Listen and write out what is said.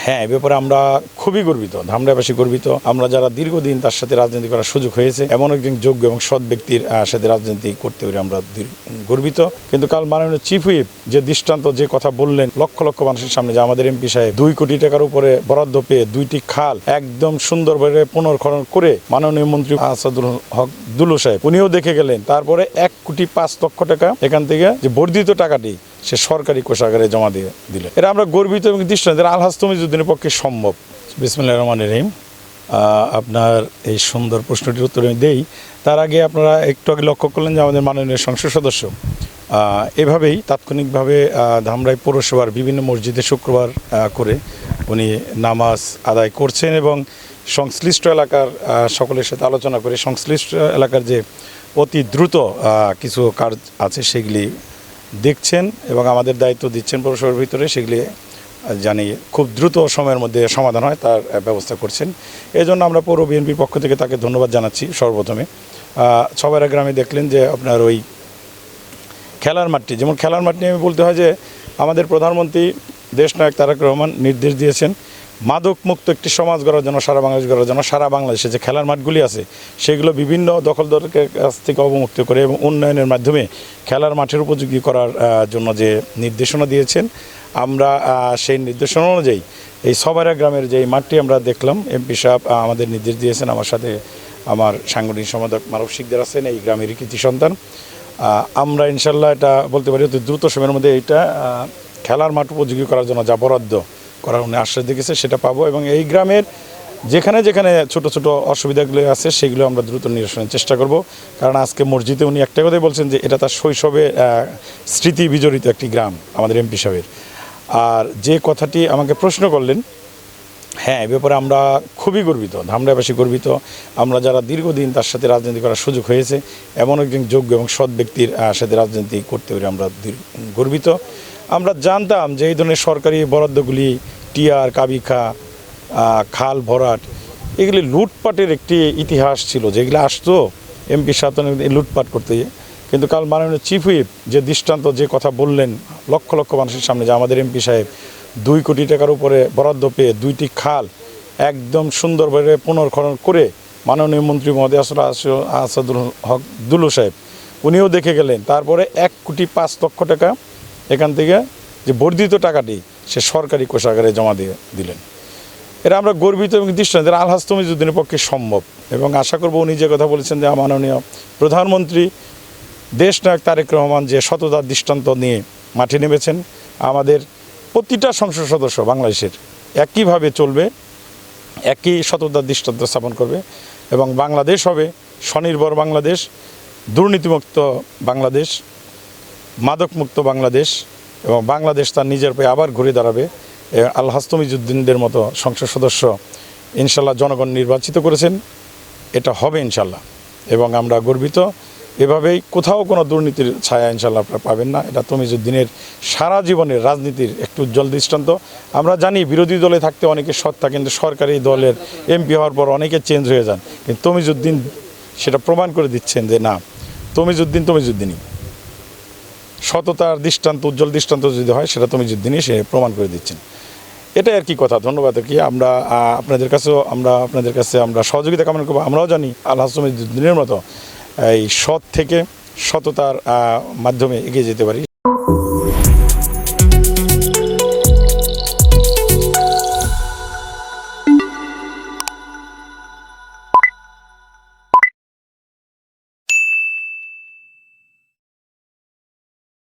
হ্যাঁ, এ ব্যাপারে আমরা খুবই গর্বিত, ধামরাইবাসী গর্বিত। আমরা যারা দীর্ঘদিন তার সাথে রাজনীতি করার সুযোগ হয়েছে, এমন একজন যোগ্য এবং সৎ ব্যক্তির সাথে রাজনীতি করতে পেরে আমরা গর্বিত। কিন্তু কাল মাননীয় চিফ হুইপ যে দৃষ্টান্ত, যে কথা বললেন লক্ষ লক্ষ মানুষের সামনে, যে আমাদের এমপি সাহেব 2 কোটি টাকার উপরে বরাদ্দ পেয়ে 2টি খাল একদম সুন্দরভাবে পুনর্খনন করে মাননীয় মন্ত্রী আসাদুল হক দুলু সাহেব উনিও দেখে গেলেন। তারপরে 1,05,00,000 টাকা এখান থেকে যে বর্ধিত টাকাটি সে সরকারি কোষাগারে জমা দিয়ে দিল। এটা আমরা গর্বিত এবং দৃষ্টান্ত, আলহাজ তমিজউদ্দিনের পক্ষে সম্ভব। বিসমিল্লাহির রহমানির রহিম। আপনার এই সুন্দর প্রশ্নটির উত্তর আমি দেই। তার আগে আপনারা একটু আগে লক্ষ্য করলেন যে আমাদের মাননীয় সংসদ সদস্য এভাবেই তাৎক্ষণিকভাবে ধামরাই পৌরসভার বিভিন্ন মসজিদে শুক্রবার করে উনি নামাজ আদায় করছেন এবং সংশ্লিষ্ট এলাকার সকলের সাথে আলোচনা করে সংশ্লিষ্ট এলাকার যে অতি দ্রুত কিছু কাজ আছে সেগুলি দেখছেন এবং আমাদের দায়িত্ব দিচ্ছেন পৌরসভার ভিতরে, সেগুলি জানি খুব দ্রুত সময়ের মধ্যে সমাধান হয় তার ব্যবস্থা করছেন। এই জন্য আমরা পৌর বিএনপির পক্ষ থেকে তাকে ধন্যবাদ জানাচ্ছি। সর্বপ্রথমে ছবাইরা গ্রামে দেখলেন যে আপনার ওই খেলার মাঠটি, যেমন খেলার মাঠ নিয়ে আমি বলতে হয় যে আমাদের প্রধানমন্ত্রী দেশনায়ক তারেক রহমান নির্দেশ দিয়েছেন মাদক মুক্ত একটি সমাজ গড়ার জন্য, সারা বাংলাদেশ গড়ার জন্য সারা বাংলাদেশে যে খেলার মাঠগুলি আছে সেগুলো বিভিন্ন দখলদারদের কাছ থেকে অবমুক্ত করে এবং উন্নয়নের মাধ্যমে খেলার মাঠের উপযোগী করার জন্য যে নির্দেশনা দিয়েছেন, আমরা সেই নির্দেশনা অনুযায়ী এই ছবাইরা গ্রামের যে মাঠটি আমরা দেখলাম, এমপি সাহেব আমাদের নির্দেশ দিয়েছেন। আমার সাথে আমার সাংগঠনিক সম্পাদক মারুফ শিকদার আছেন, এই গ্রামেরই কৃতি সন্তান। আমরা ইনশাল্লাহ এটা বলতে পারি অতি দ্রুত সময়ের মধ্যে এইটা খেলার মাঠ উপযোগী করার জন্য যা বরাদ্দ করার উনি আশ্বাস দেখেছে সেটা পাবো এবং এই গ্রামের যেখানে যেখানে ছোট ছোট অসুবিধাগুলো আছে সেগুলো আমরা দ্রুত নিরসনের চেষ্টা করব। কারণ আজকে মসজিদে উনি একটা কথাই বলছেন যে এটা তার শৈশবে স্মৃতি বিজড়িত একটি গ্রাম আমাদের এমপি সাহেবের। আর যে কথাটি আমাকে প্রশ্ন করলেন, হ্যাঁ, এ ব্যাপারে আমরা খুবই গর্বিত, ধামরাইবাসী গর্বিত। আমরা যারা দীর্ঘদিন তার সাথে রাজনীতি করার সুযোগ হয়েছে, এমন একজন যোগ্য এবং সৎ ব্যক্তির সাথে রাজনীতি করতে পেরে আমরা গর্বিত। আমরা জানতাম যে এই ধরনের সরকারি বরাদ্দগুলি টিআর, কাবিখা, খাল ভরাট, এগুলি লুটপাটের একটি ইতিহাস ছিল, যেগুলো আসতো এমপি সাহেব লুটপাট করতে। কিন্তু কাল মাননীয় চিফ হুইপ যে দৃষ্টান্ত, যে কথা বললেন লক্ষ লক্ষ মানুষের সামনে, যে আমাদের এমপি সাহেব 2 কোটি টাকার উপরে বরাদ্দ পেয়ে 2টি খাল একদম সুন্দরভাবে পুনর্খনন করে মাননীয় মন্ত্রী মহোদয় আসাদুল হক দুলু সাহেব উনিও দেখে গেলেন। তারপরে 1,05,00,000 টাকা এখান থেকে যে বর্ধিত টাকাটি সে সরকারি কোষাগারে জমা দিয়ে দিলেন। এটা আমরা গর্বিত এবং দৃষ্টান্ত, আলহাজ তমিজউদ্দিনের পক্ষে সম্ভব। এবং আশা করব উনি যে কথা বলেছেন যে মাননীয় প্রধানমন্ত্রী দেশনায়ক তারেক রহমান যে সততার দৃষ্টান্ত নিয়ে মাঠে নেমেছেন, আমাদের প্রতিটা সংসদ সদস্য বাংলাদেশের একইভাবে চলবে, একই সততার দৃষ্টান্ত স্থাপন করবে এবং বাংলাদেশ হবে স্বনির্ভর বাংলাদেশ, দুর্নীতিমুক্ত বাংলাদেশ, মাদকমুক্ত বাংলাদেশ এবং বাংলাদেশ তার নিজের পায়ে আবার ঘুরে দাঁড়াবে। আলহাজ তমিজউদ্দিনদের মতো সংসদ সদস্য ইনশাল্লাহ জনগণ নির্বাচিত করেছেন, এটা হবে ইনশাল্লাহ এবং আমরা গর্বিত। এভাবেই কোথাও কোনো দুর্নীতির ছায়া ইনশাল্লাহ আপনারা পাবেন না। এটা তমিজউদ্দিনের সারা জীবনের রাজনীতির একটু উজ্জ্বল দৃষ্টান্ত। আমরা জানি বিরোধী দলে থাকতে অনেকে সৎ থাকে, কিন্তু সরকারি দলের এমপি হওয়ার পর অনেকে চেঞ্জ হয়ে যান, কিন্তু তমিজউদ্দিন সেটা প্রমাণ করে দিচ্ছেন যে না, তমিজউদ্দিনই সততার দৃষ্টান্ত, উজ্জ্বল দৃষ্টান্ত যদি হয় সেটা তমিজউদ্দিনই সে প্রমাণ করে দিচ্ছেন। এটাই আর কি কথা। ধন্যবাদ আর কি। আমরা আপনাদের কাছে আমরা সহযোগিতা কামনা করবো। আমরাও জানি আলহাজ তমিজউদ্দিনের মতো এই সৎ থেকে সততার মাধ্যমে এগিয়ে যেতে পারি।